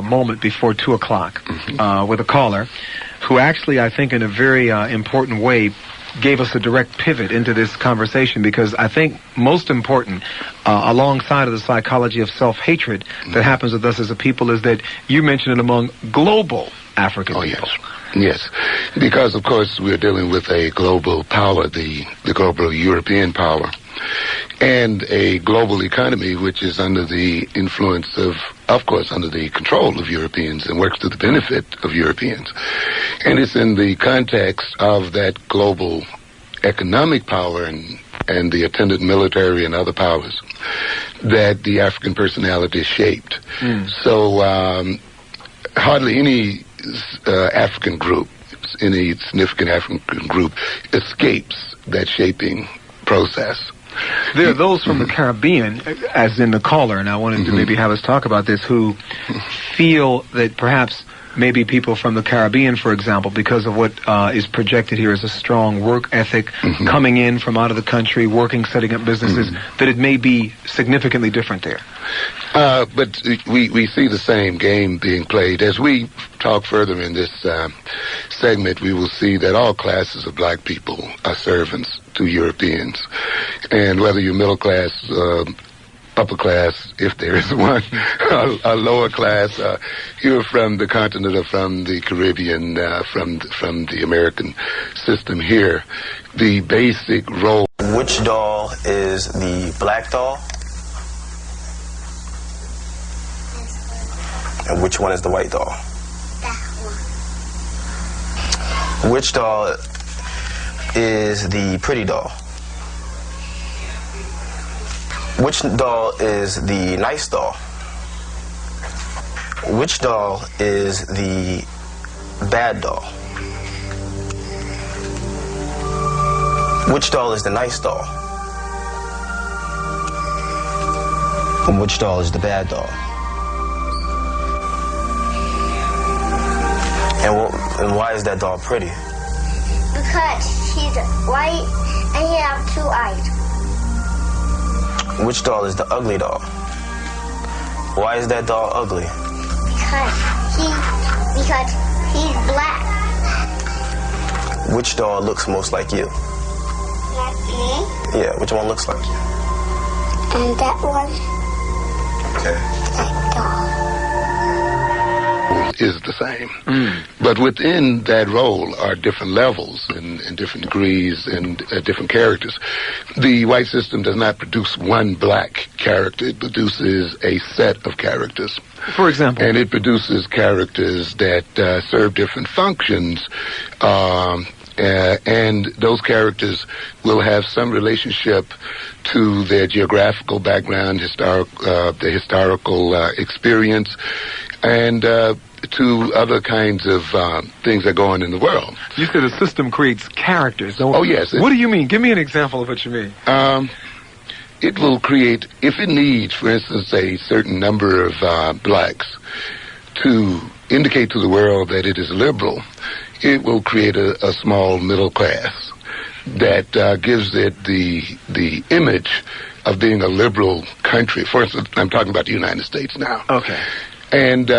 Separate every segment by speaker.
Speaker 1: moment before 2 o'clock with a caller who actually, I think, in a very important way, gave us a direct pivot into this conversation, because I think most important, alongside of the psychology of self-hatred that happens with us as a people, is that you mentioned it among global African people.
Speaker 2: Yes, because of course we're dealing with a global power, the global European power, and a global economy which is under the influence of course, under the control of Europeans and works to the benefit of Europeans. And it's in the context of that global economic power and the attendant military and other powers that the African personality is shaped. So hardly any African group, any significant African group, escapes that shaping process.
Speaker 1: There are those from the Caribbean, as in the caller, and I wanted to maybe have us talk about this, who feel that perhaps maybe people from the Caribbean, for example, because of what is projected here as a strong work ethic, coming in from out of the country, working, setting up businesses, that it may be significantly different there.
Speaker 2: But we see the same game being played. As we talk further in this segment, we will see that all classes of black people are servants to Europeans. And whether you're middle class, upper class, if there is one, a lower class, you're from the continent or from the Caribbean, from the American system here, the basic role.
Speaker 3: Which doll is the black doll? And which one is the white doll?
Speaker 4: That one.
Speaker 3: Which doll is the pretty doll? Which doll is the nice doll? Which doll is the bad doll? Which doll is the nice doll? And which doll is the bad doll? And why is that doll pretty?
Speaker 4: Because she's white and she has 2 eyes.
Speaker 3: Which doll is the ugly doll? Why is that doll ugly?
Speaker 4: Because he's black.
Speaker 3: Which doll looks most like you?
Speaker 4: Like me?
Speaker 3: Yeah, which one looks like you?
Speaker 4: And that one.
Speaker 3: Okay.
Speaker 4: That doll.
Speaker 2: Is the same. But within that role are different levels and different degrees and different characters. The white system does not produce one black character. It produces a set of characters.
Speaker 1: For example?
Speaker 2: And it produces characters that serve different functions, and those characters will have some relationship to their geographical background, their historical experience, and to other kinds of things that go on in the world.
Speaker 1: You said the system creates characters.
Speaker 2: Oh, yes.
Speaker 1: What do you mean? Give me an example of what you mean.
Speaker 2: It will create, if it needs, for instance, a certain number of blacks to indicate to the world that it is liberal, it will create a small middle class that gives it the image of being a liberal country. For instance, I'm talking about the United States now.
Speaker 1: Okay.
Speaker 2: And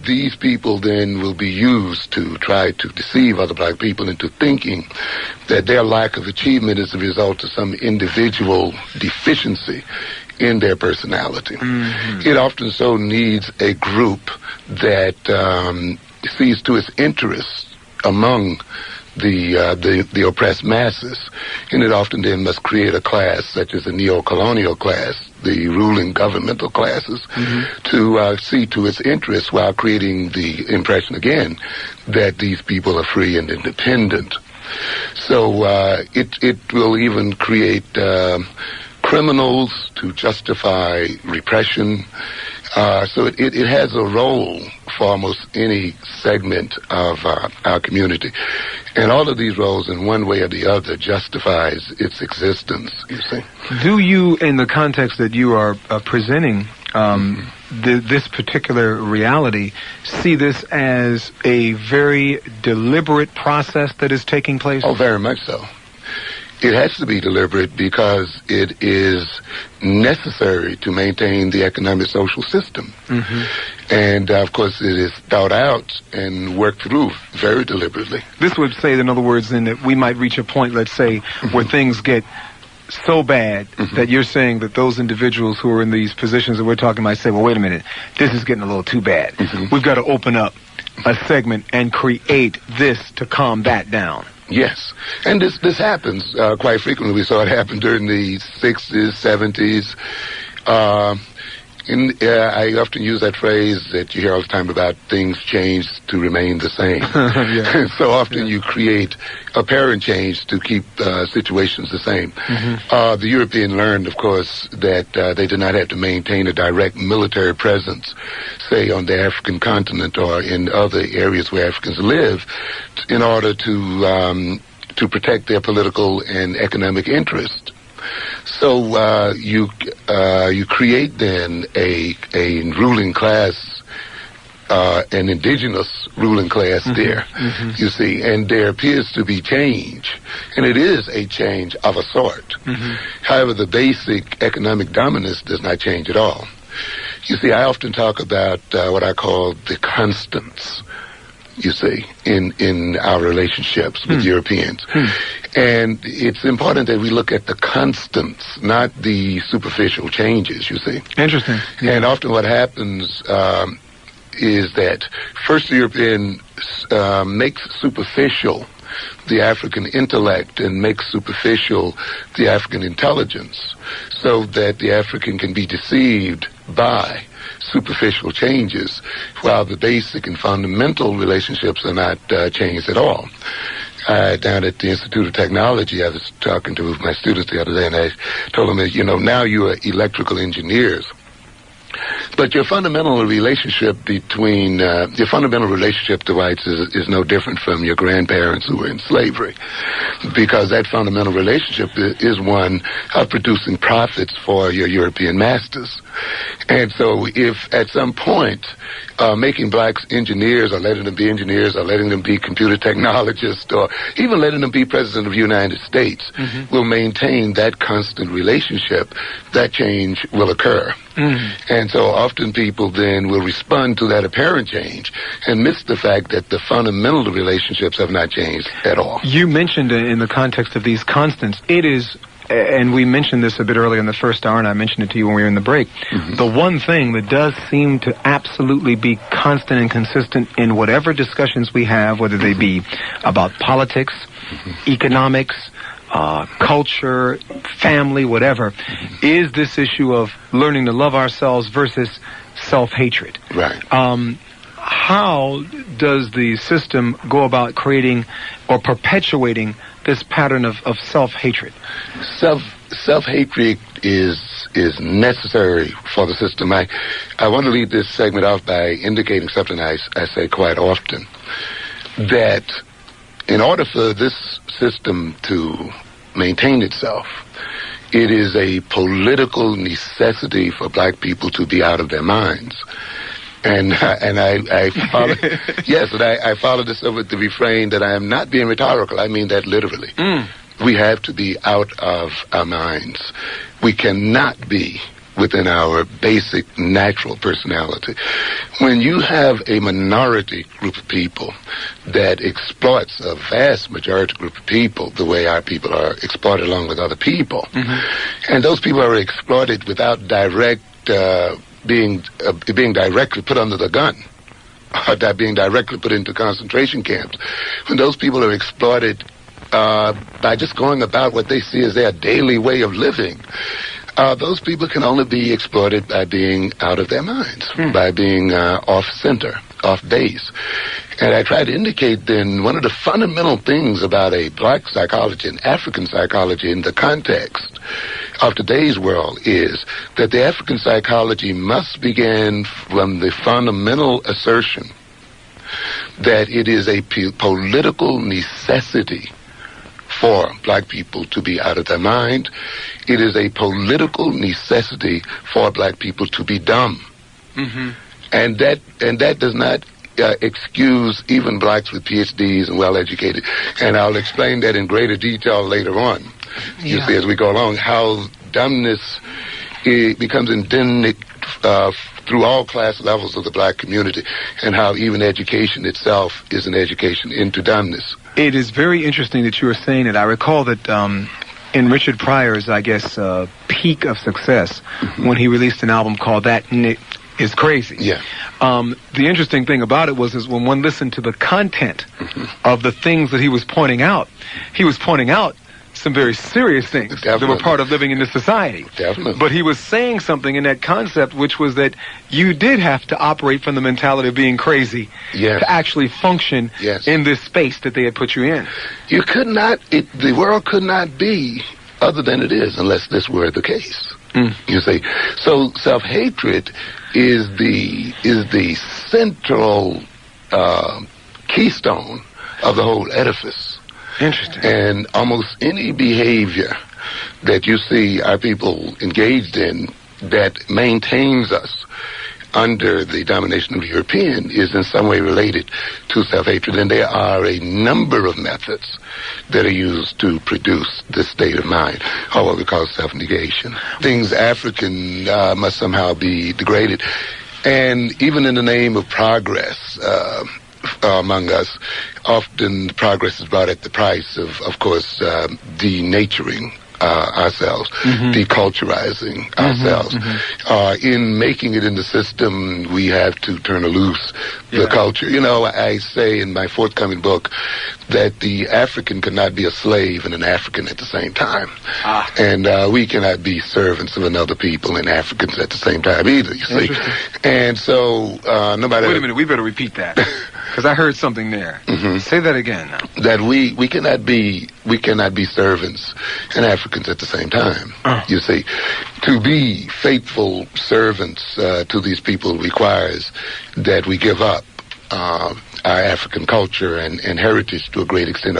Speaker 2: these people then will be used to try to deceive other black people into thinking that their lack of achievement is a result of some individual deficiency in their personality. It often so needs a group that sees to its interests among the oppressed masses, and it often then must create a class such as a neo-colonial class, the ruling governmental classes, to see to its interests while creating the impression again that these people are free and independent. So it will even create criminals to justify repression. So it has a role for almost any segment of our community. And all of these roles, in one way or the other, justifies its existence, you see.
Speaker 1: Do you, in the context that you are presenting this particular reality, see this as a very deliberate process that is taking place?
Speaker 2: Oh, very much so. It has to be deliberate because it is necessary to maintain the economic social system. And, of course, it is thought out and worked through very deliberately.
Speaker 1: This would say, in other words, then that we might reach a point, let's say, where things get so bad that you're saying that those individuals who are in these positions that we're talking about say, well, wait a minute, this is getting a little too bad. We've got to open up a segment and create this to calm that down.
Speaker 2: Yes, and this happens quite frequently. We saw it happen during the 60s, 70s. I often use that phrase that you hear all the time about things change to remain the same. So often you create apparent change to keep situations the same. The European learned, of course, that they did not have to maintain a direct military presence, say, on the African continent or in other areas where Africans live, in order to protect their political and economic interest. So you create then a ruling class, an indigenous ruling class there, you see, and there appears to be change, and it is a change of a sort. However, the basic economic dominance does not change at all. You see, I often talk about what I call the constants, you see, in our relationships with Europeans. And it's important that we look at the constants, not the superficial changes, you see.
Speaker 1: Interesting.
Speaker 2: And often what happens is that first the European makes superficial the African intellect and makes superficial the African intelligence so that the African can be deceived by superficial changes, while the basic and fundamental relationships are not changed at all. Down at the Institute of Technology, I was talking to my students the other day, and I told them that, now you are electrical engineers. But your fundamental relationship to whites is no different from your grandparents who were in slavery, because that fundamental relationship is one of producing profits for your European masters. And so if at some point making blacks engineers or letting them be engineers or letting them be computer technologists or even letting them be president of the United States will maintain that constant relationship, that change will occur. And so often people then will respond to that apparent change and miss the fact that the fundamental relationships have not changed at all.
Speaker 1: You mentioned in the context of these constants, it is, and we mentioned this a bit earlier in the first hour, and I mentioned it to you when we were in the break, the one thing that does seem to absolutely be constant and consistent in whatever discussions we have, whether they be about politics, economics, culture, family, whatever, is this issue of learning to love ourselves versus self-hatred.
Speaker 2: Right.
Speaker 1: How does the system go about creating or perpetuating this pattern of self-hatred?
Speaker 2: Self-hatred is necessary for the system. I want to lead this segment off by indicating something I say quite often, that in order for this system to maintain itself, it is a political necessity for black people to be out of their minds. And I follow, yes, and I follow this up with the refrain that I am not being rhetorical. I mean that literally. We have to be out of our minds. We cannot be within our basic natural personality. When you have a minority group of people that exploits a vast majority group of people the way our people are exploited along with other people, and those people are exploited without being directly put under the gun, or being directly put into concentration camps, when those people are exploited by just going about what they see as their daily way of living, those people can only be exploited by being out of their minds, by being off-center, off-base. And I try to indicate then one of the fundamental things about a black psychology and African psychology in the context of today's world is that the African psychology must begin from the fundamental assertion that it is a political necessity for black people to be out of their mind. It is a political necessity for black people to be dumb. And that does not excuse even blacks with PhDs and well-educated. And I'll explain that in greater detail later on. you see, as we go along, how dumbness becomes endemic through all class levels of the black community, and how even education itself is an education into dumbness.
Speaker 1: It is very interesting that you were saying it. I recall that in Richard Pryor's, I guess, peak of success, when he released an album called That Is Crazy.
Speaker 2: Yeah.
Speaker 1: The interesting thing about it was when one listened to the content of the things that he was pointing out some very serious things that were part of living in this society.
Speaker 2: Definitely.
Speaker 1: But he was saying something in that concept, which was that you did have to operate from the mentality of being crazy to actually function in this space that they had put you in.
Speaker 2: You could not, the world could not be other than it is unless this were the case. You see, so self-hatred is the central keystone of the whole edifice.
Speaker 1: Interesting.
Speaker 2: And almost any behavior that you see our people engaged in that maintains us under the domination of the European is in some way related to self-hatred. And there are a number of methods that are used to produce this state of mind, or what we call self-negation. Things African must somehow be degraded. And even in the name of progress, among us, often progress is brought at the price of course, denaturing ourselves, deculturizing ourselves. In making it in the system, we have to turn loose the culture. You know, I say in my forthcoming book that the African cannot be a slave and an African at the same time. And we cannot be servants of another people and Africans at the same time either, you see. And so, no matter...
Speaker 1: Wait a minute, we better repeat that, because I heard something there. Say that again now.
Speaker 2: That we cannot be servants and Africans at the same time, you see. To be faithful servants to these people requires that we give up our African culture and heritage to a great extent,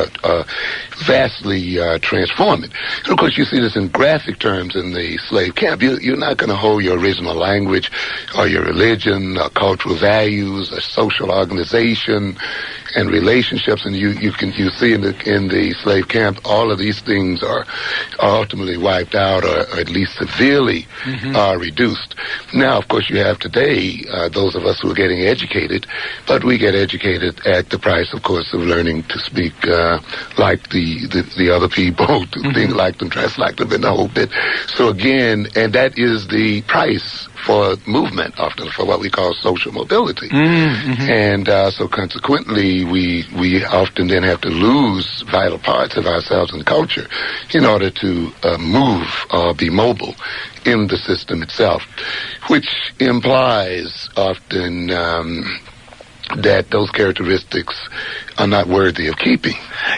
Speaker 2: vastly transform it. And of course, you see this in graphic terms in the slave camp. You're not going to hold your original language or your religion or cultural values or social organization and relationships, and you see in the slave camp all of these things are ultimately wiped out or at least severely reduced. Now, of course, you have today those of us who are getting educated, but we get educated at the price, of course, of learning to speak like the other people, to think like them, dress like them, and the whole bit. So again, and that is the price for movement, often for what we call social mobility. And so consequently, we often then have to lose vital parts of ourselves and culture in order to move or be mobile in the system itself, which implies often that those characteristics are not worthy of keeping.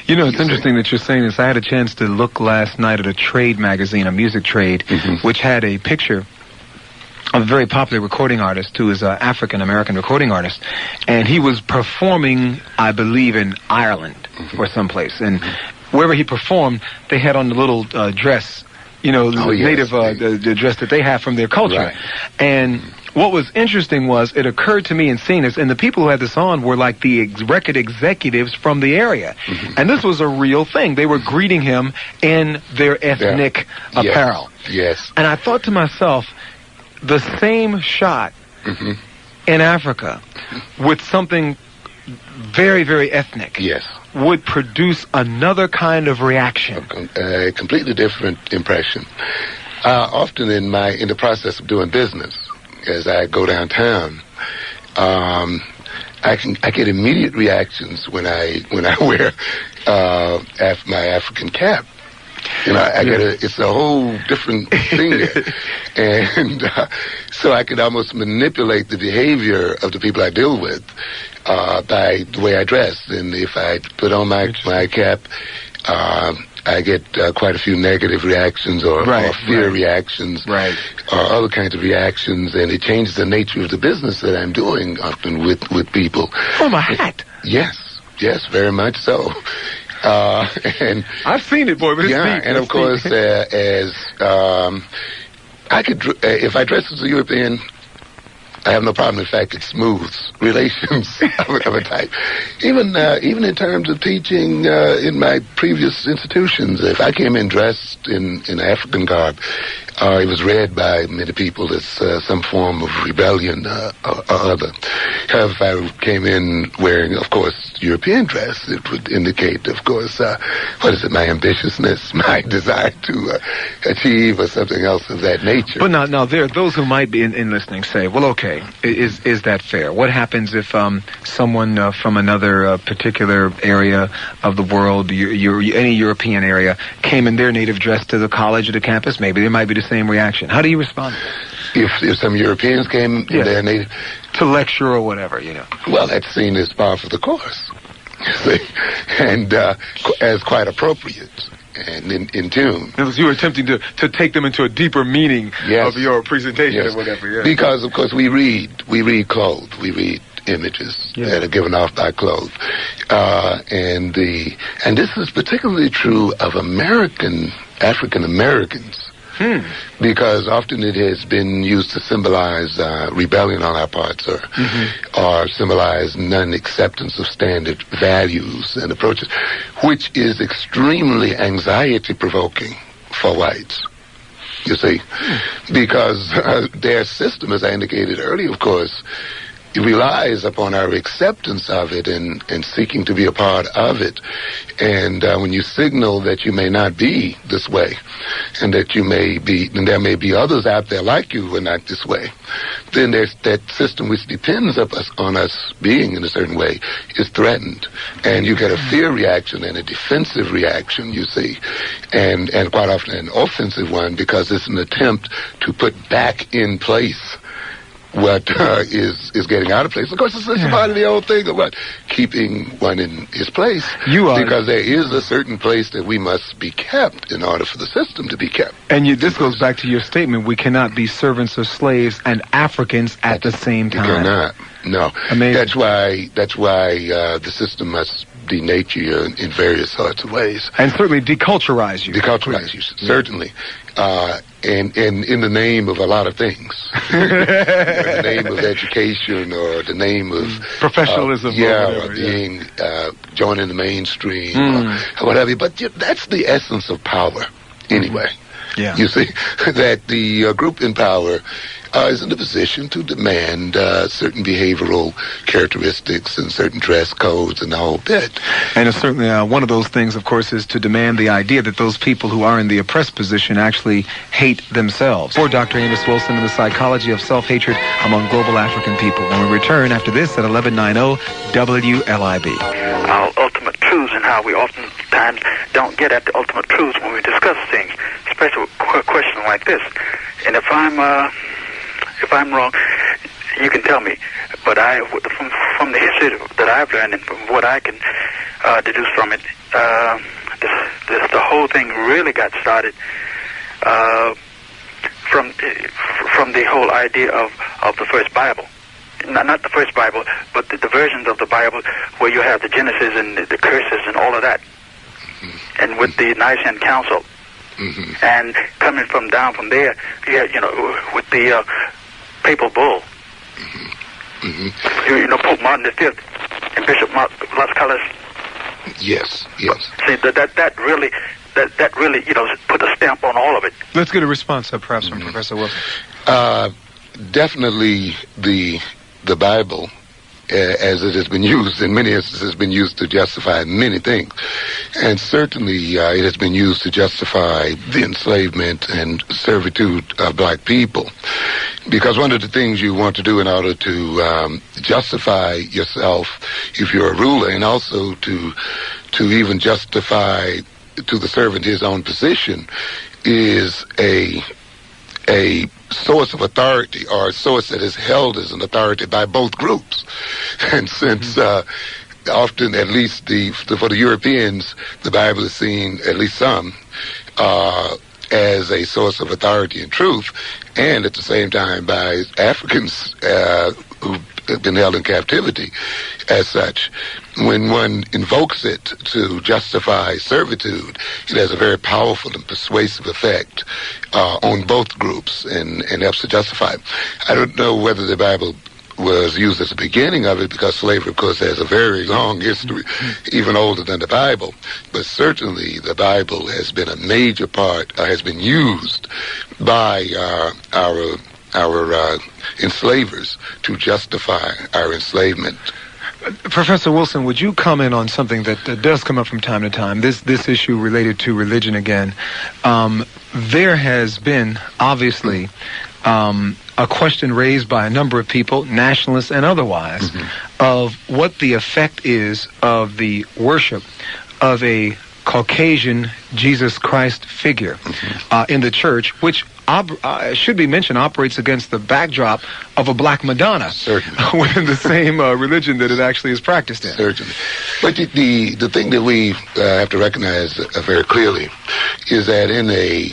Speaker 1: You know, it's interesting that you're saying this. I had a chance to look last night at a trade magazine, a music trade, which had a picture of a very popular recording artist who is an African-American recording artist, and he was performing, I believe, in Ireland or someplace. And wherever he performed, they had on the little dress, you know, native the dress that they have from their culture. And what was interesting was it occurred to me in seeing this, and the people who had this on were like the record executives from the area. And this was a real thing. They were greeting him in their ethnic apparel. And I thought to myself, the same shot in Africa with something very, very ethnic would produce another kind of reaction.
Speaker 2: A completely different impression. Often in the process of doing business, as I go downtown, I get immediate reactions when I wear my African cap. You know, it's a whole different thing there. And so I could almost manipulate the behavior of the people I deal with by the way I dress. And if I put on my cap, I get quite a few negative reactions or fear reactions or other kinds of reactions, and it changes the nature of the business that I'm doing often with people.
Speaker 1: From a hat?
Speaker 2: Yes, very much so. And
Speaker 1: I've seen it, boy. But
Speaker 2: and of course, as I could, if I dress as a European, I have no problem. In fact, it smooths relations of a type. Even in terms of teaching in my previous institutions, if I came in dressed in African garb, it was read by many people as some form of rebellion or other. However, if I came in wearing, of course, European dress, it would indicate, of course, my ambitiousness, my desire to achieve, or something else of that nature.
Speaker 1: But now there are those who might be in listening say, well, okay, is that fair? What happens if someone from another particular area of the world, any European area, came in their native dress to the college or the campus? Maybe there might be the same reaction. How do you respond to that?
Speaker 2: If some Europeans came in their native...
Speaker 1: To lecture or whatever,
Speaker 2: Well, that's seen as par for the course. And as quite appropriate and in tune.
Speaker 1: You were attempting to take them into a deeper meaning of your presentation or whatever. Yes.
Speaker 2: Because, of course, we read clothes, we read images that are given off by clothes. And this is particularly true of African Americans. Because often it has been used to symbolize rebellion on our parts, or symbolize non-acceptance of standard values and approaches, which is extremely anxiety-provoking for whites. You see, because their system, as I indicated earlier, of course, relies upon our acceptance of it and seeking to be a part of it. And when you signal that you may not be this way, and that and there may be others out there like you who are not this way, then there's that system which depends on us being in a certain way is threatened. And you get a fear reaction and a defensive reaction, you see, and quite often an offensive one, because it's an attempt to put back in place what is getting out of place. Of course, it's part of the old thing of keeping one in his place. Because there is a certain place that we must be kept in order for the system to be kept.
Speaker 1: And this goes back to your statement, we cannot be servants or slaves and Africans at the same time.
Speaker 2: You cannot. No.
Speaker 1: Amazing.
Speaker 2: That's why the system must denature you in various sorts of ways.
Speaker 1: And certainly deculturize you.
Speaker 2: Deculturize you, certainly. And in the name of a lot of things. In the name of education, or the name of
Speaker 1: professionalism,
Speaker 2: or being joining the mainstream, or whatever. But that's the essence of power, anyway.
Speaker 1: Yeah.
Speaker 2: You see, that the group in power is in a position to demand certain behavioral characteristics and certain dress codes and the whole bit.
Speaker 1: And it's certainly one of those things, of course, is to demand the idea that those people who are in the oppressed position actually hate themselves. For Dr. Amos Wilson and the psychology of self-hatred among global African people. When we return after this at 1190 WLIB.
Speaker 5: Our ultimate truths, and how we oftentimes don't get at the ultimate truths when we discuss things, especially with a question like this. And if I'm wrong, you can tell me. But from the history that I've learned and from what I can deduce from it, the whole thing really got started from the whole idea of the first Bible. Not the first Bible, but the versions of the Bible where you have the Genesis and the curses and all of that. And with the Nicene Council. And coming from there, with the Papal Bull. Pope Martin V and Bishop Las Calles.
Speaker 2: Yes.
Speaker 5: See, that really put a stamp on all of it.
Speaker 1: Let's get a response, perhaps, from Professor Wilson.
Speaker 2: Definitely the Bible, as it has been used in many instances, has been used to justify many things. And certainly it has been used to justify the enslavement and servitude of black people. Because one of the things you want to do in order to justify yourself if you're a ruler, and also to even justify to the servant his own position, is a source of authority, or a source that is held as an authority by both groups. And since often, at least for the Europeans, the Bible is seen, at least some, as a source of authority and truth, and at the same time by Africans who been held in captivity as such. When one invokes it to justify servitude, it has a very powerful and persuasive effect on both groups and helps to justify it. I don't know whether the Bible was used at the beginning of it, because slavery, of course, has a very long history, even older than the Bible. But certainly the Bible has been a major part, has been used by our enslavers to justify our enslavement.
Speaker 1: Professor Wilson, would you comment on something that does come up from time to time, this issue related to religion again? There has been, obviously, a question raised by a number of people, nationalists and otherwise, of what the effect is of the worship of a Caucasian Jesus Christ figure in the church, which should be mentioned, operates against the backdrop of a black Madonna within the same religion that it actually is practiced in.
Speaker 2: Certainly. But the thing that we have to recognize very clearly is that in a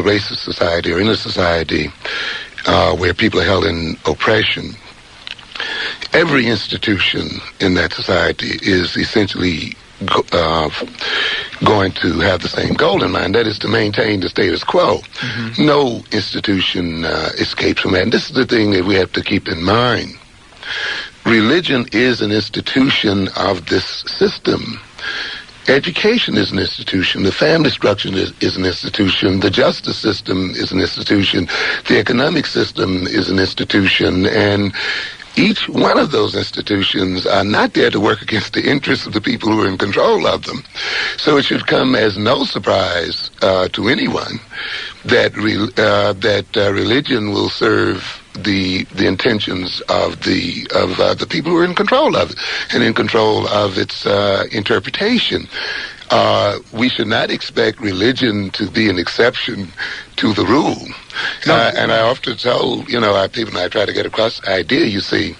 Speaker 2: racist society, or in a society where people are held in oppression, every institution in that society is essentially going to have the same goal in mind, that is to maintain the status quo. No institution escapes from that. And this is the thing that we have to keep in mind. Religion is an institution of this system. Education is an institution. The family structure is an institution. The justice system is an institution. The economic system is an institution. And each one of those institutions are not there to work against the interests of the people who are in control of them. So it should come as no surprise to anyone that religion will serve the intentions of the people who are in control of it and in control of its interpretation. We should not expect religion to be an exception to the rule. And I often tell, our people, and I try to get across the idea, you see,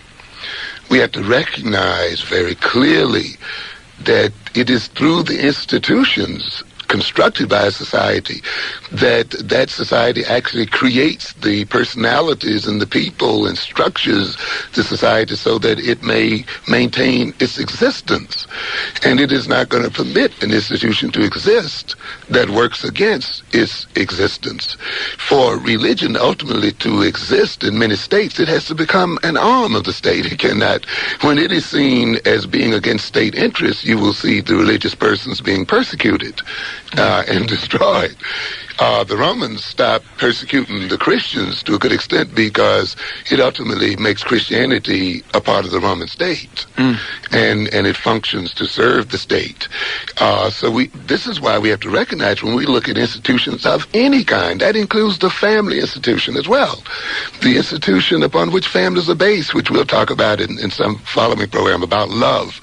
Speaker 2: we have to recognize very clearly that it is through the institutions constructed by a society that society actually creates the personalities and the people and structures the society so that it may maintain its existence. And it is not going to permit an institution to exist that works against its existence. For religion ultimately to exist in many states, it has to become an arm of the state. It cannot, when it is seen as being against state interests, you will see the religious persons being persecuted and destroyed. The Romans stopped persecuting the Christians to a good extent because it ultimately makes Christianity a part of the Roman state, and it functions to serve the state. So this is why we have to recognize when we look at institutions of any kind, that includes the family institution as well, the institution upon which families are based, which we'll talk about in some following program about love.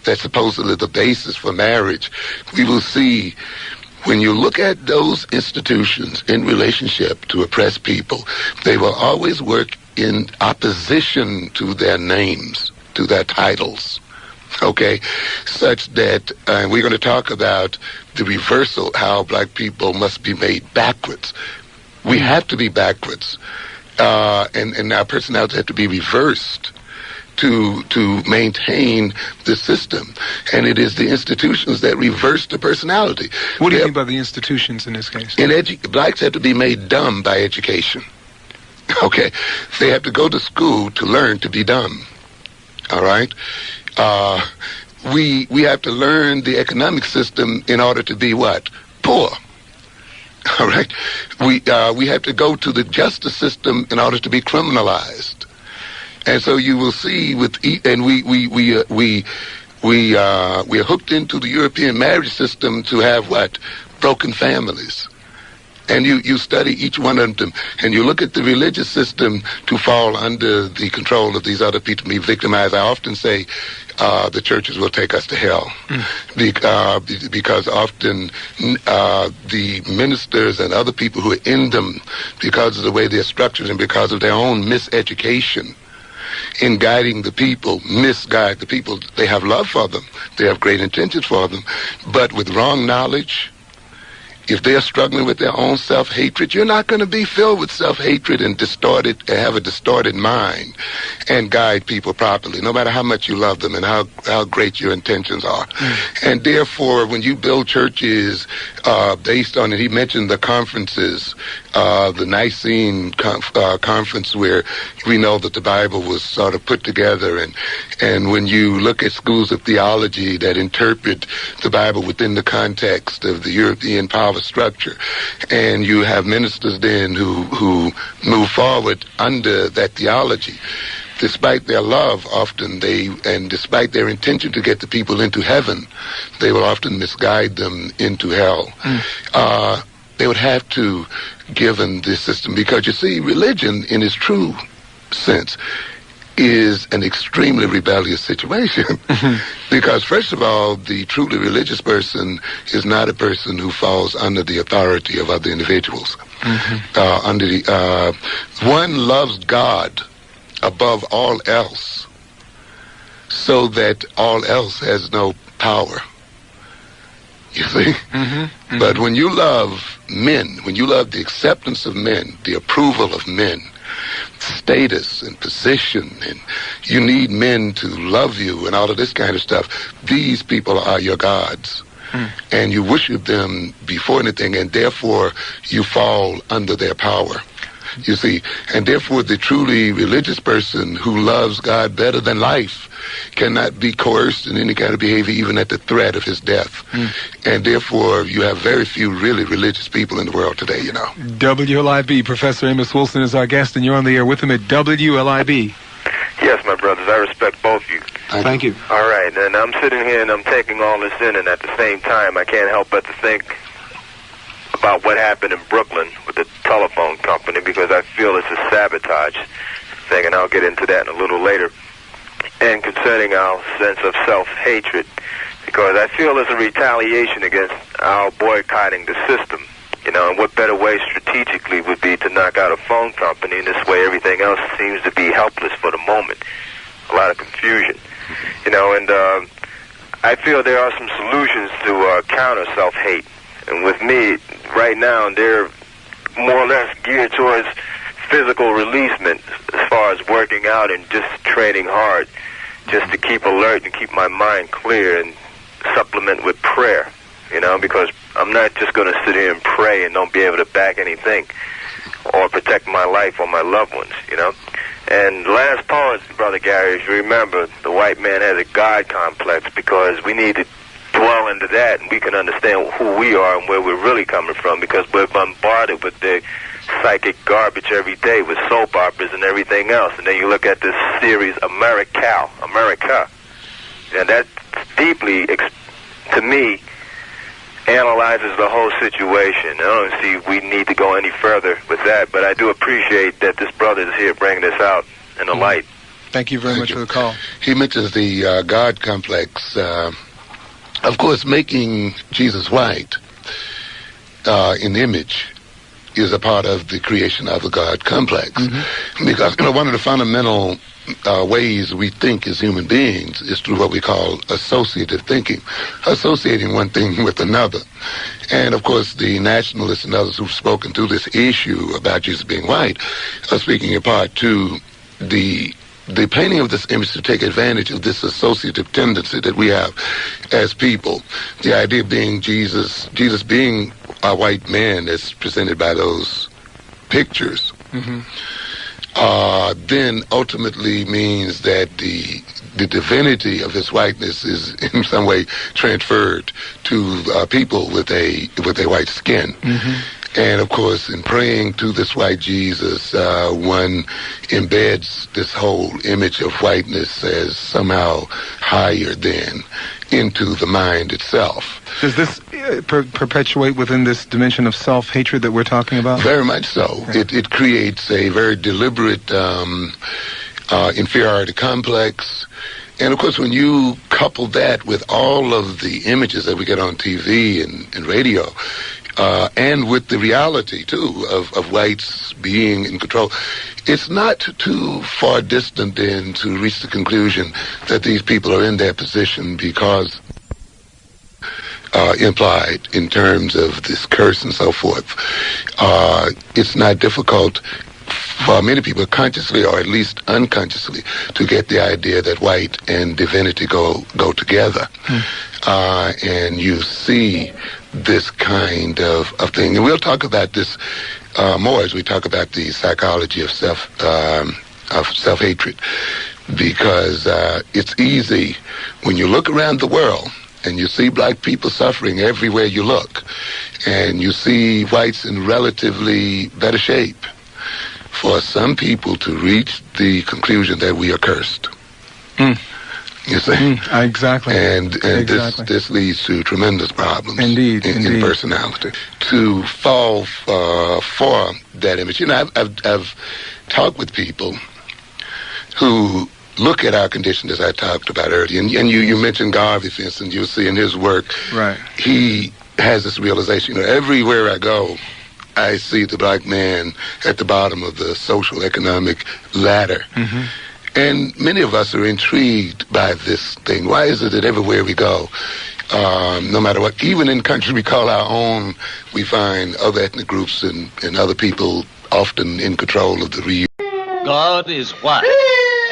Speaker 2: That's supposedly the basis for marriage. We will see, when you look at those institutions in relationship to oppressed people, they will always work in opposition to their names, to their titles, okay? Such that, we're going to talk about the reversal, how black people must be made backwards. We have to be backwards, and our personalities have to be reversed to maintain the system. And it is the institutions that reverse the personality.
Speaker 1: What do you mean by the institutions in this case?
Speaker 2: Blacks have to be made dumb by education. Okay? They have to go to school to learn to be dumb. All right? We have to learn the economic system in order to be what? Poor. All right? We have to go to the justice system in order to be criminalized. And so you will see we are hooked into the European marriage system to have what? Broken families. And you study each one of them, and you look at the religious system to fall under the control of these other people to be victimized. I often say the churches will take us to hell because often the ministers and other people who are in them, because of the way they're structured and because of their own miseducation in guiding the people, misguide the people. They have love for them. They have great intentions for them. But with wrong knowledge if they're struggling with their own self-hatred, you're not going to be filled with self-hatred and have a distorted mind and guide people properly, no matter how much you love them and how great your intentions are. And therefore, when you build churches based on it, he mentioned the conferences, the Nicene conference, where we know that the Bible was sort of put together, and when you look at schools of theology that interpret the Bible within the context of the European power structure, and you have ministers then who move forward under that theology, despite their love, and despite their intention to get the people into heaven, they will often misguide them into hell. They would have to, given this system, because you see, religion in its true sense is an extremely rebellious situation. Because, first of all, the truly religious person is not a person who falls under the authority of other individuals. One loves God above all else, so that all else has no power. You see? But when you love men, when you love the acceptance of men, the approval of men, status and position, and you need men to love you and all of this kind of stuff, these people are your gods. And you worship them before anything, and therefore you fall under their power. You see, and therefore the truly religious person who loves God better than life cannot be coerced in any kind of behavior, even at the threat of his death. And therefore you have very few really religious people in the world today, you know.
Speaker 1: WLIB, Professor Amos Wilson is our guest, and you're on the air with him at WLIB.
Speaker 6: Yes, my brothers, I respect both of you.
Speaker 1: Thank you.
Speaker 6: All right, and I'm sitting here and I'm taking all this in, and at the same time I can't help but to think about what happened in Brooklyn with the telephone company, because I feel it's a sabotage thing, and I'll get into that in a little later. And concerning our sense of self-hatred, because I feel it's a retaliation against our boycotting the system, you know, and what better way strategically would be to knock out a phone company, and this way everything else seems to be helpless for the moment. A lot of confusion, you know, and I feel there are some solutions to counter self-hate. And with me, right now, they're more or less geared towards physical releasement, as far as working out and just training hard, just to keep alert and keep my mind clear, and supplement with prayer, you know, because I'm not just going to sit here and pray and don't be able to back anything or protect my life or my loved ones, you know. And last part, Brother Gary, if you remember, the white man has a God complex, because we need to dwell into that, and we can understand who we are and where we're really coming from, because we're bombarded with the psychic garbage every day with soap operas and everything else. And then you look at this series, America, and that deeply, to me, analyzes the whole situation. I don't see we need to go any further with that, but I do appreciate that this brother is here bringing this out in the light.
Speaker 1: Thank you very much for the call.
Speaker 2: He mentions the God complex. Of course, making Jesus white in image is a part of the creation of the God complex. Because, you know, one of the fundamental ways we think as human beings is through what we call associative thinking, associating one thing with another. And, of course, the nationalists and others who've spoken to this issue about Jesus being white are speaking in part to the painting of this image to take advantage of this associative tendency that we have as people. The idea being Jesus being a white man as presented by those pictures, then ultimately means that the divinity of his whiteness is in some way transferred to people with a white skin. And, of course, in praying to this white Jesus, one embeds this whole image of whiteness as somehow higher than into the mind itself.
Speaker 1: Does this perpetuate within this dimension of self-hatred that we're talking about?
Speaker 2: Very much so. Yeah. It creates a very deliberate inferiority complex. And, of course, when you couple that with all of the images that we get on TV and radio, and with the reality, too, of whites being in control, it's not too far distant then to reach the conclusion that these people are in their position because implied in terms of this curse and so forth. It's not difficult for many people, consciously or at least unconsciously, to get the idea that white and divinity go together. And you see this kind of thing. And we'll talk about this more as we talk about the psychology of self-hatred, because it's easy when you look around the world and you see black people suffering everywhere you look, and you see whites in relatively better shape, for some people to reach the conclusion that we are cursed. You see?
Speaker 1: Exactly.
Speaker 2: And
Speaker 1: exactly.
Speaker 2: This leads to tremendous problems
Speaker 1: Indeed.
Speaker 2: in personality. To fall for that image. You know, I've talked with people who look at our condition as I talked about earlier. And you mentioned Garvey, for instance. You'll see in his work,
Speaker 1: right, he
Speaker 2: has this realization, you know, everywhere I go, I see the black man at the bottom of the social economic ladder. And many of us are intrigued by this thing. Why is it that everywhere we go, no matter what, even in countries we call our own, we find other ethnic groups and other people often in control of the region?
Speaker 7: God is white,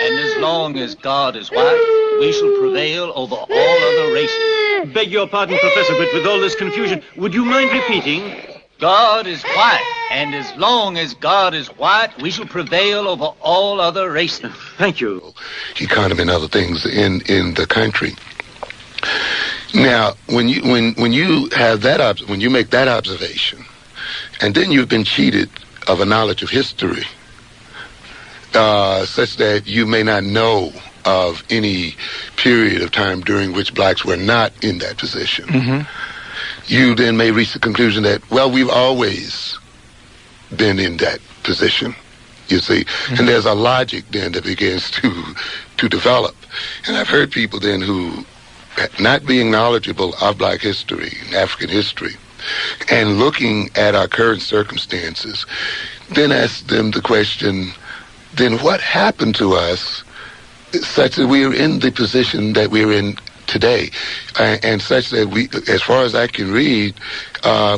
Speaker 7: and as long as God is white, we shall prevail over all other races.
Speaker 8: Beg your pardon, Professor, but with all this confusion, would you mind repeating?
Speaker 7: God is white, and as long as God is white, we shall prevail over all other races.
Speaker 8: Thank you.
Speaker 2: Economy and other things in the country. Now, when you have that when you make that observation, and then you've been cheated of a knowledge of history, such that you may not know of any period of time during which blacks were not in that position. You then may reach the conclusion that, well, we've always been in that position, you see. And there's a logic then that begins to develop. And I've heard people then who, not being knowledgeable of black history, African history, and looking at our current circumstances, then ask them the question, then what happened to us such that we are in the position that we're in today, and such that we, as far as I can read,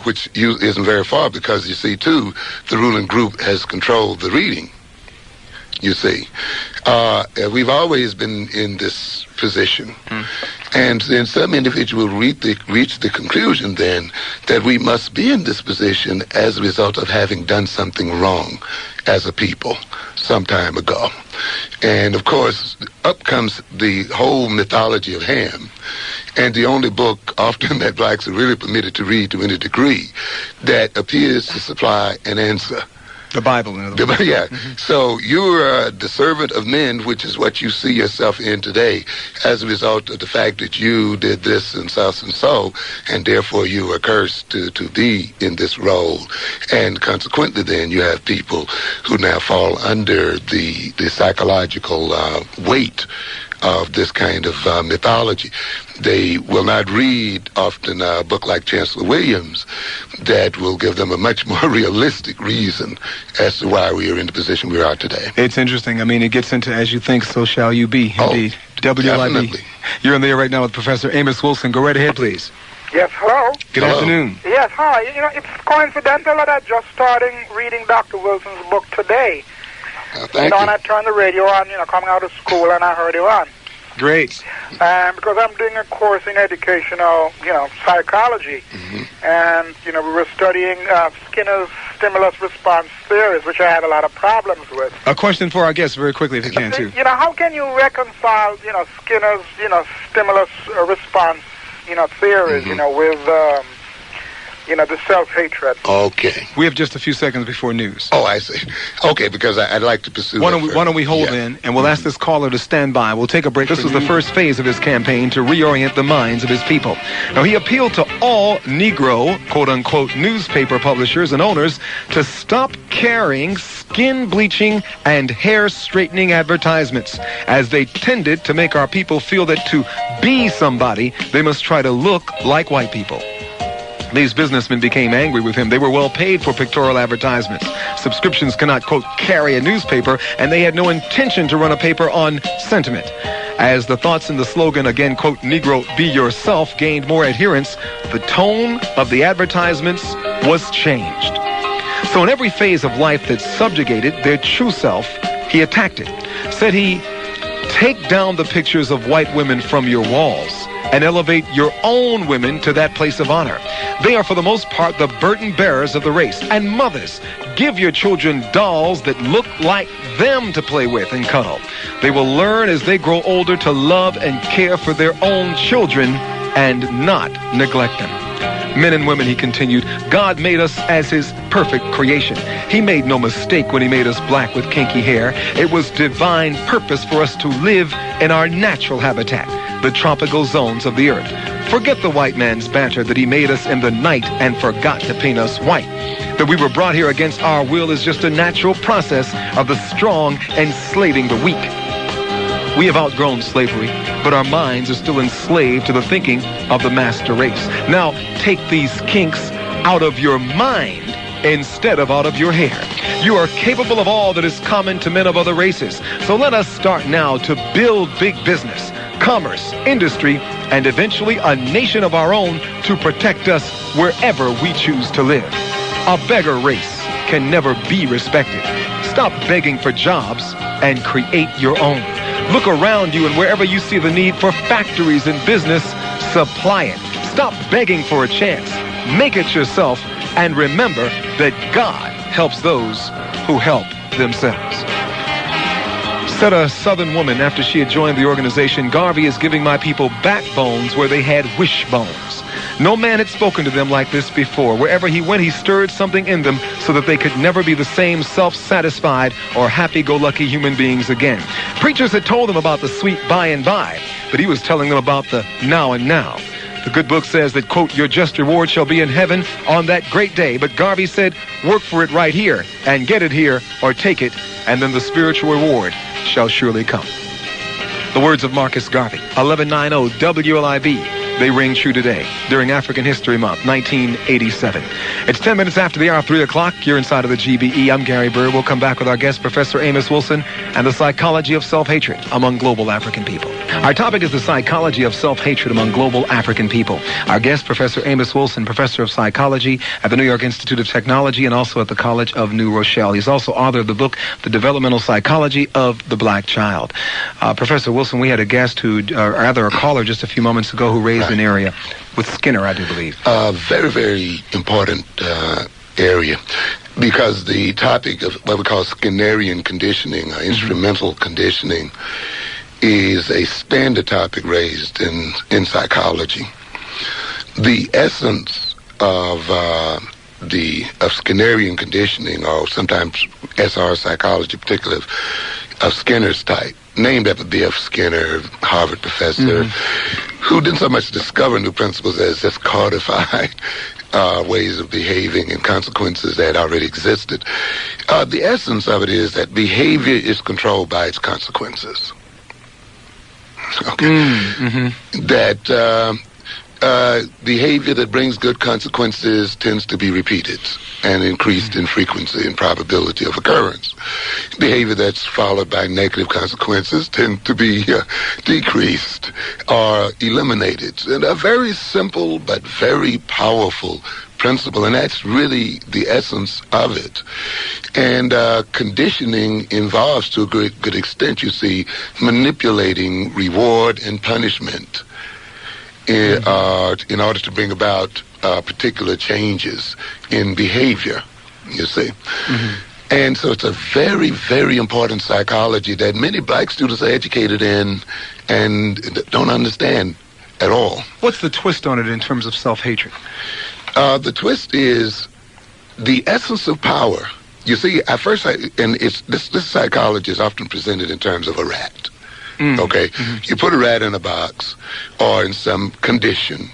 Speaker 2: which isn't very far, because you see, too, the ruling group has controlled the reading, you see. We've always been in this position. And then some individual reach the conclusion then that we must be in this position as a result of having done something wrong as a people some time ago. And of course, up comes the whole mythology of Ham. And the only book often that blacks are really permitted to read to any degree that appears to supply an answer.
Speaker 1: The Bible, in other words.
Speaker 2: Yeah. So you're the servant of men, which is what you see yourself in today as a result of the fact that you did this and so, and therefore you are cursed to be in this role. And consequently then you have people who now fall under the psychological weight of this kind of mythology. They will not read often a book like Chancellor Williams that will give them a much more realistic reason as to why we are in the position we are today.
Speaker 1: It's interesting. I mean, it gets into as you think, so shall you be, indeed. WLIB.
Speaker 2: Definitely.
Speaker 1: You're on the air right now with Professor Amos Wilson. Go right ahead, please.
Speaker 9: Yes, hello.
Speaker 1: Good afternoon.
Speaker 9: Yes, hi. You know, it's coincidental that I just started reading Dr. Wilson's book today.
Speaker 2: Thank you.
Speaker 9: And I turned the radio on, coming out of school, and I heard it on.
Speaker 1: Great.
Speaker 9: Because I'm doing a course in educational, psychology. And, we were studying Skinner's stimulus response theories, which I had a lot of problems with.
Speaker 1: A question for our guests very quickly, if you can, too.
Speaker 9: How can you reconcile, Skinner's, stimulus response, theories, with, the self-hatred?
Speaker 2: Okay.
Speaker 1: We have just a few seconds before news.
Speaker 2: Oh, I see. Okay, because I'd like to pursue
Speaker 1: Why don't we hold in, and we'll ask this caller to stand by. We'll take a break. This was the first phase of his campaign to reorient the minds of his people. Now, he appealed to all Negro, quote-unquote, newspaper publishers and owners to stop carrying skin bleaching and hair straightening advertisements, as they tended to make our people feel that to be somebody, they must try to look like white people. These businessmen became angry with him. They were well paid for pictorial advertisements. Subscriptions cannot, quote, carry a newspaper, and they had no intention to run a paper on sentiment. As the thoughts in the slogan, again, quote, Negro, be yourself, gained more adherents, the tone of the advertisements was changed. So in every phase of life that subjugated their true self, he attacked it. Said he, take down the pictures of white women from your walls and elevate your own women to that place of honor. They are, for the most part, the burden bearers of the race. And mothers, give your children dolls that look like them to play with and cuddle. They will learn as they grow older to love and care for their own children and not neglect them. Men and women, he continued, God made us as his perfect creation. He made no mistake when he made us black with kinky hair. It was divine purpose for us to live in our natural habitat, the tropical zones of the earth. Forget the white man's banter that he made us in the night and forgot to paint us white. That we were brought here against our will is just a natural process of the strong enslaving the weak. We have outgrown slavery, but our minds are still enslaved to the thinking of the master race. Now, take these kinks out of your mind instead of out of your hair. You are capable of all that is common to men of other races. So let us start now to build big business, commerce, industry, and eventually a nation of our own to protect us wherever we choose to live. A beggar race can never be respected. Stop begging for jobs and create your own. Look around you, and wherever you see the need for factories and business, supply it. Stop begging for a chance. Make it yourself, and remember that God helps those who help themselves. Said a Southern woman after she had joined the organization, Garvey is giving my people backbones where they had wishbones. No man had spoken to them like this before. Wherever he went, he stirred something in them so that they could never be the same self-satisfied or happy-go-lucky human beings again. Preachers had told them about the sweet by and by, but he was telling them about the now and now. The good book says that, quote, your just reward shall be in heaven on that great day. But Garvey said, work for it right here and get it here or take it, and then the spiritual reward shall surely come. The words of Marcus Garvey, 1190 WLIB. They ring true today during African History Month, 1987. It's 10 minutes after the hour, 3 o'clock. You're inside of the GBE. I'm Gary Bird. We'll come back with our guest, Professor Amos Wilson, and the psychology of self-hatred among global African people. Our topic is the psychology of self-hatred among global African people. Our guest, Professor Amos Wilson, professor of psychology at the New York Institute of Technology and also at the College of New Rochelle. He's also author of the book, The Developmental Psychology of the Black Child. Professor Wilson, we had a guest who, or rather a caller just a few moments ago who raised an area with Skinner, I do believe.
Speaker 2: Very, very important area, because the topic of what we call Skinnerian conditioning, instrumental conditioning, is a standard topic raised in psychology. The essence of Skinnerian conditioning, or sometimes SR psychology, particularly of Skinner's type, named after B.F. Skinner, Harvard professor, who didn't so much discover new principles as just codify ways of behaving and consequences that already existed. The essence of it is that behavior is controlled by its consequences. Okay. That behavior that brings good consequences tends to be repeated and increased in frequency and probability of occurrence. Behavior that's followed by negative consequences tend to be decreased or eliminated. And a very simple but very powerful principle, and that's really the essence of it. And conditioning involves, to a good extent, you see, manipulating reward and punishment in order to bring about particular changes in behavior, you see. And so it's a very, very important psychology that many black students are educated in and don't understand at all.
Speaker 1: What's the twist on it in terms of self-hatred?
Speaker 2: The twist is the essence of power. You see, at first, this psychology is often presented in terms of a rat. Okay? You put a rat in a box or in some condition,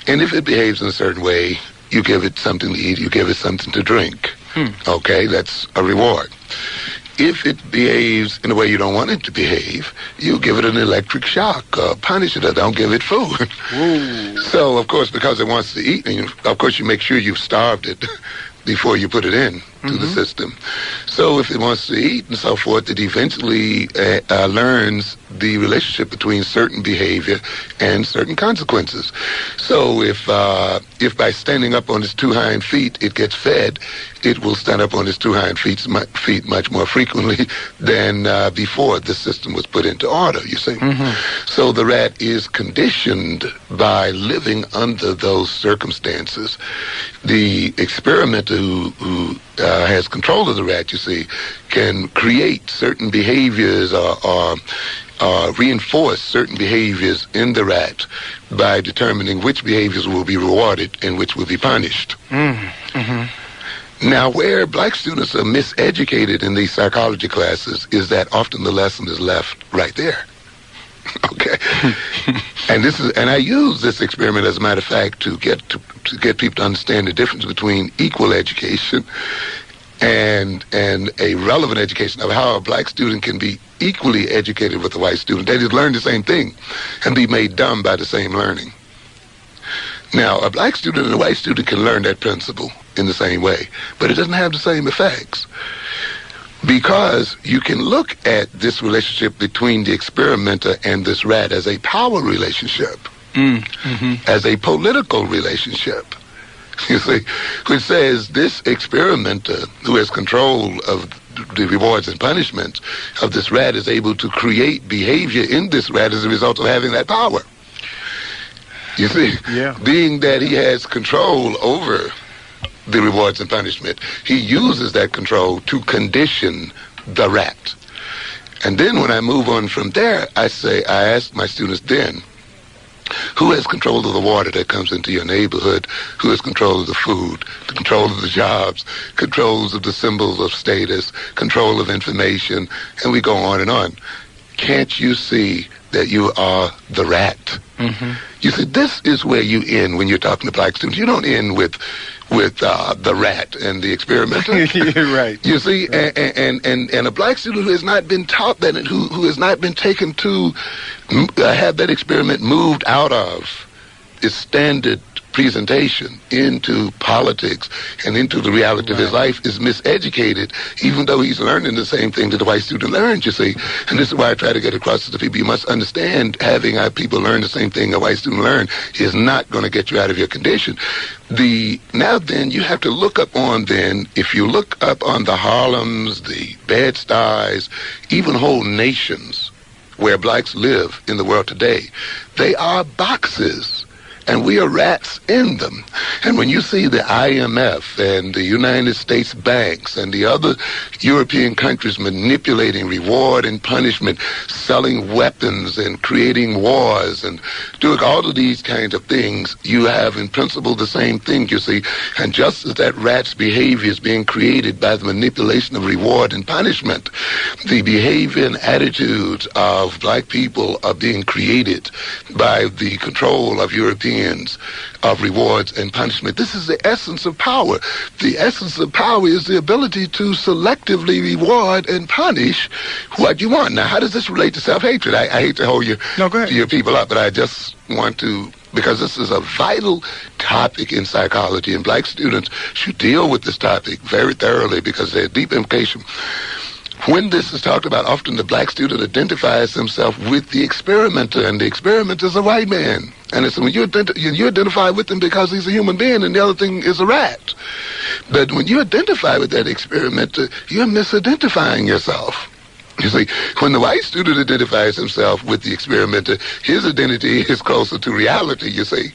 Speaker 2: and if it behaves in a certain way, you give it something to eat, you give it something to drink. Okay? That's a reward. If it behaves in a way you don't want it to behave, you give it an electric shock, punish it, or don't give it food. So, of course, because it wants to eat, and of course you make sure you've starved it before you put it in to the system. So if it wants to eat and so forth, it eventually learns the relationship between certain behavior and certain consequences. So if by standing up on its two hind feet it gets fed, it will stand up on its two hind feet much more frequently than before the system was put into order, you see. So the rat is conditioned by living under those circumstances. The experimenter who has control of the rat, you see, can create certain behaviors or reinforce certain behaviors in the rat by determining which behaviors will be rewarded and which will be punished. Now, where black students are miseducated in these psychology classes is that often the lesson is left right there. Okay, and I use this experiment, as a matter of fact, to get people to understand the difference between equal education and a relevant education, of how a black student can be equally educated with a white student. They just learn the same thing and be made dumb by the same learning. Now, a black student and a white student can learn that principle in the same way, but it doesn't have the same effects. Because you can look at this relationship between the experimenter and this rat as a power relationship, as a political relationship, you see, which says this experimenter who has control of the rewards and punishments of this rat is able to create behavior in this rat as a result of having that power. You see, being that he has control over the rewards and punishment, he uses that control to condition the rat. And then when I move on from there, I ask my students then, who has control of the water that comes into your neighborhood? Who has control of the food, the control of the jobs, controls of the symbols of status, control of information, and we go on and on. Can't you see that you are the rat? You see, this is where you end when you're talking to black students. You don't end with the rat and the experimenter.
Speaker 1: You're right.
Speaker 2: You see, and a black student who has not been taught that, and who has not been taken to have that experiment moved out of its standard presentation into politics and into the reality of his life, is miseducated, even though he's learning the same thing that the white student learned, you see. And this is why I try to get across to the people. You must understand, having people learn the same thing a white student learned is not going to get you out of your condition. Now then, you have to look up on then, if you look up on the Harlems, the Bed-Stuys, even whole nations where blacks live in the world today, they are boxes. And we are rats in them. And when you see the IMF and the United States banks and the other European countries manipulating reward and punishment, selling weapons and creating wars and doing all of these kinds of things, you have in principle the same thing, you see. And just as that rat's behavior is being created by the manipulation of reward and punishment, the behavior and attitudes of black people are being created by the control of Europeans of rewards and punishment. This is the essence of power. The essence of power is the ability to selectively reward and punish what you want. Now, how does this relate to self-hatred? I hate to hold your people up, but I just want to, because this is a vital topic in psychology, and black students should deal with this topic very thoroughly because there's deep implication. When this is talked about, often the black student identifies himself with the experimenter, and the experimenter is a white man. And it's when you identify with him because he's a human being, and the other thing is a rat. But when you identify with that experimenter, you're misidentifying yourself. You see, when the white student identifies himself with the experimenter, his identity is closer to reality, you see.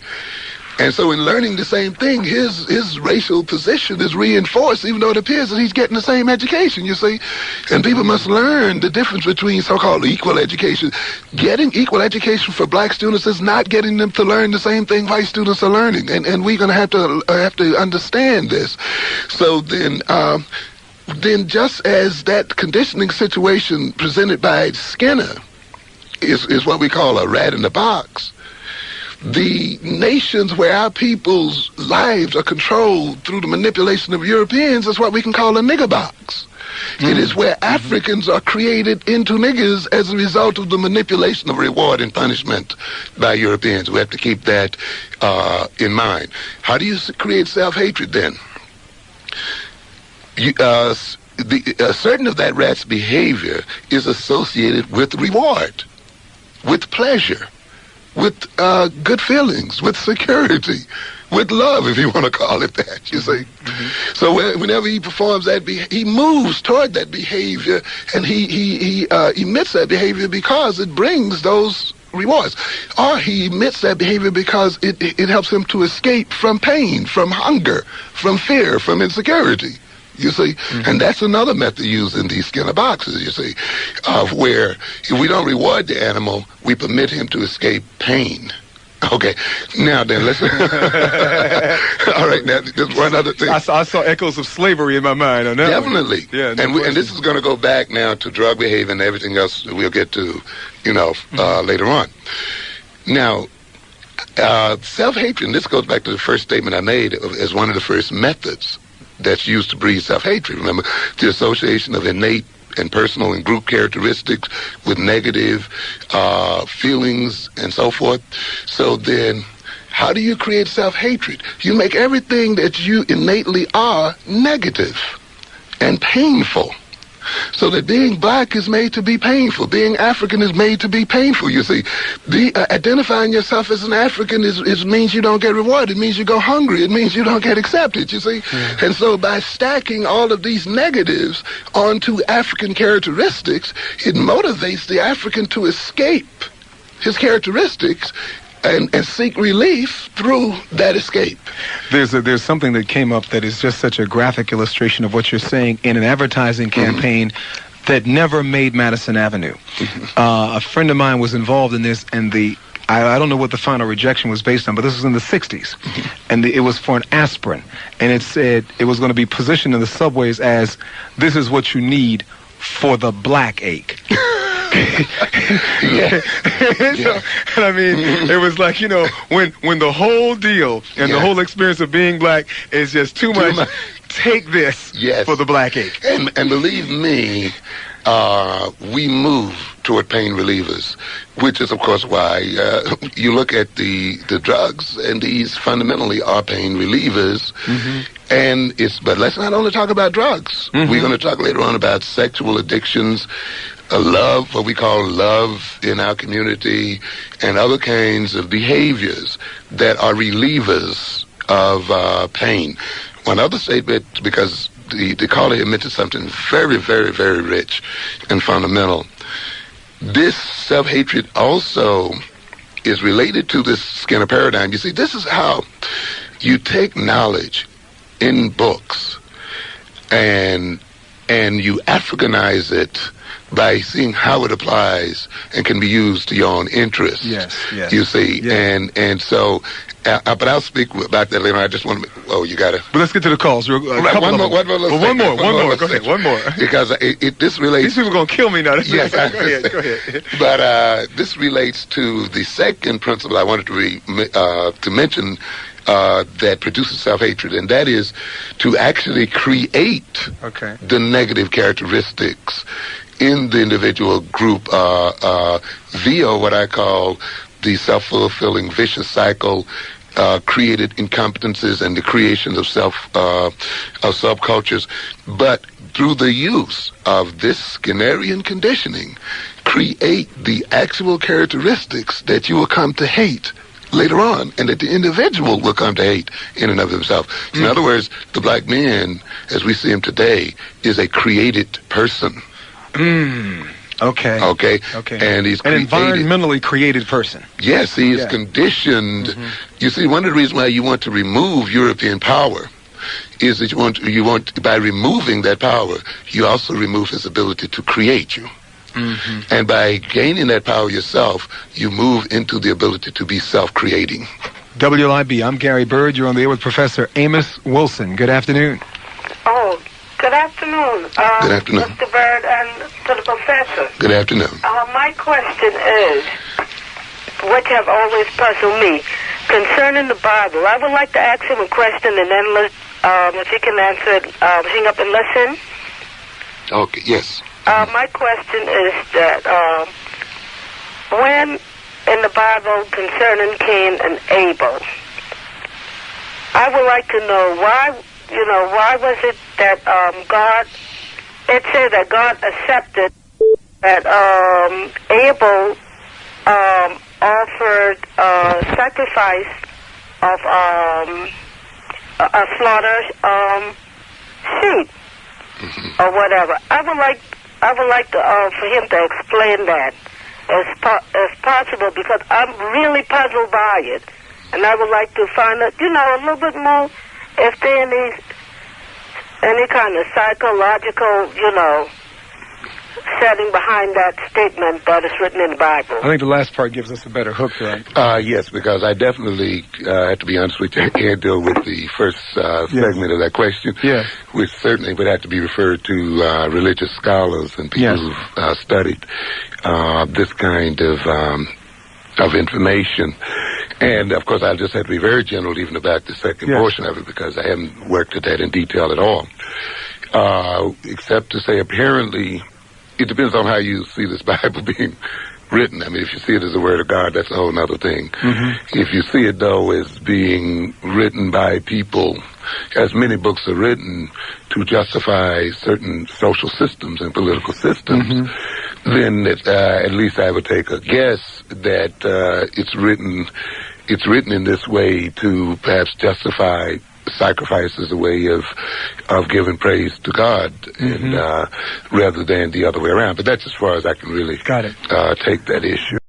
Speaker 2: And so in learning the same thing, his racial position is reinforced, even though it appears that he's getting the same education, you see. And people must learn the difference between so-called equal education. Getting equal education for black students is not getting them to learn the same thing white students are learning. And we're going to have to understand this. So then just as that conditioning situation presented by Skinner is what we call a rat in the box, the nations where our people's lives are controlled through the manipulation of Europeans is what we can call a nigger box. It is where Africans are created into niggers as a result of the manipulation of reward and punishment by Europeans. We have to keep that in mind. How do you create self-hatred then? Certain of that rat's behavior is associated with reward. with pleasure, with good feelings, with security, with love, if you want to call it that, you see. So whenever he performs that, he moves toward that behavior, and he emits that behavior because it brings those rewards. Or he emits that behavior because it helps him to escape from pain, from hunger, from fear, from insecurity. You see, and that's another method used in these Skinner boxes, you see, where if we don't reward the animal, we permit him to escape pain. Okay, now then, let's... All right, now, there's one other thing.
Speaker 1: I saw echoes of slavery in my mind on that.
Speaker 2: Definitely.
Speaker 1: Yeah,
Speaker 2: and this is going to go back now to drug behavior and everything else we'll get to, later on. Now, self-hatred, and this goes back to the first statement I made as one of the first methods that's used to breed self-hatred. Remember, the association of innate and personal and group characteristics with negative feelings and so forth. So then, how do you create self-hatred? You make everything that you innately are negative and painful. So that being black is made to be painful. Being African is made to be painful, you see. Identifying yourself as an African means you don't get rewarded. It means you go hungry. It means you don't get accepted, you see. And so by stacking all of these negatives onto African characteristics, it motivates the African to escape his characteristics and seek relief through that escape.
Speaker 1: There's something that came up that is just such a graphic illustration of what you're saying in an advertising campaign that never made Madison Avenue. A friend of mine was involved in this, and I don't know what the final rejection was based on, but this was in the 60s, and it was for an aspirin, and it said it was going to be positioned in the subways as, this is what you need for the black ache.
Speaker 2: Yeah.
Speaker 1: So, and I mean, it was like, when the whole deal and the whole experience of being black is just too much. Take this for the black ache.
Speaker 2: And believe me, we move toward pain relievers, which is, of course, why you look at the drugs, and these fundamentally are pain relievers. But let's not only talk about drugs. We're going to talk later on about sexual addictions, love, what we call love in our community, and other kinds of behaviors that are relievers of pain. One other statement, because the caller here mentioned something very, very, very rich and fundamental. This self-hatred also is related to this Skinner paradigm. You see, this is how you take knowledge in books and you Africanize it by seeing how it applies and can be used to your own interests.
Speaker 1: Yes.
Speaker 2: You see, and so, but I'll speak about that later on. I just want to, you got to.
Speaker 1: But let's get to the calls.
Speaker 2: One more.
Speaker 1: Go ahead, one more.
Speaker 2: Because this relates.
Speaker 1: These people are going to kill me now.
Speaker 2: Yes,
Speaker 1: go ahead.
Speaker 2: But this relates to the second principle I wanted to mention that produces self-hatred, and that is to actually create the negative characteristics in the individual group via what I call the self-fulfilling vicious cycle, created incompetences and the creation of subcultures, but through the use of this Skinnerian conditioning, create the actual characteristics that you will come to hate later on, and that the individual will come to hate in and of himself. In other words, the black man, as we see him today, is a created person.
Speaker 1: Okay.
Speaker 2: And he's
Speaker 1: an environmentally created person.
Speaker 2: Yes, he is conditioned. You see, one of the reasons why you want to remove European power is that you want by removing that power, you also remove his ability to create you. And by gaining that power yourself, you move into the ability to be self-creating.
Speaker 1: WLIB, I'm Gary Bird. You're on the air with Professor Amos Wilson. Good afternoon.
Speaker 10: Oh, good afternoon.
Speaker 2: Good afternoon.
Speaker 10: Mr. Bird and to the professor.
Speaker 2: Good afternoon.
Speaker 10: My question is, which have always puzzled me, concerning the Bible. I would like to ask him a question, and then if he can answer it, hang up and listen.
Speaker 2: Okay, yes.
Speaker 10: My question is that when in the Bible concerning Cain and Abel, I would like to know why was it that God, it said that God accepted that Abel offered sacrifice of a slaughter sheep or whatever. I would like to for him to explain that as possible, because I'm really puzzled by it, and I would like to find out, a little bit more if there any kind of psychological, setting behind that statement that is written in the Bible.
Speaker 1: I think the last part gives us a better hook to that.
Speaker 2: Yes, because I definitely have to be honest with you. I can't deal with the first segment of that question, which certainly would have to be referred to religious scholars and people who've studied this kind of information. And, of course, I'll just have to be very general even about the second portion of it, because I haven't worked at that in detail at all. Except to say, apparently, it depends on how you see this Bible being written. I mean, if you see it as the Word of God, that's a whole other thing. Mm-hmm. If you see it, though, as being written by people, as many books are written to justify certain social systems and political systems, then at least I would take a guess that it's written in this way to perhaps justify sacrifice as a way of giving praise to God, and rather than the other way around. But that's as far as I can really take that issue.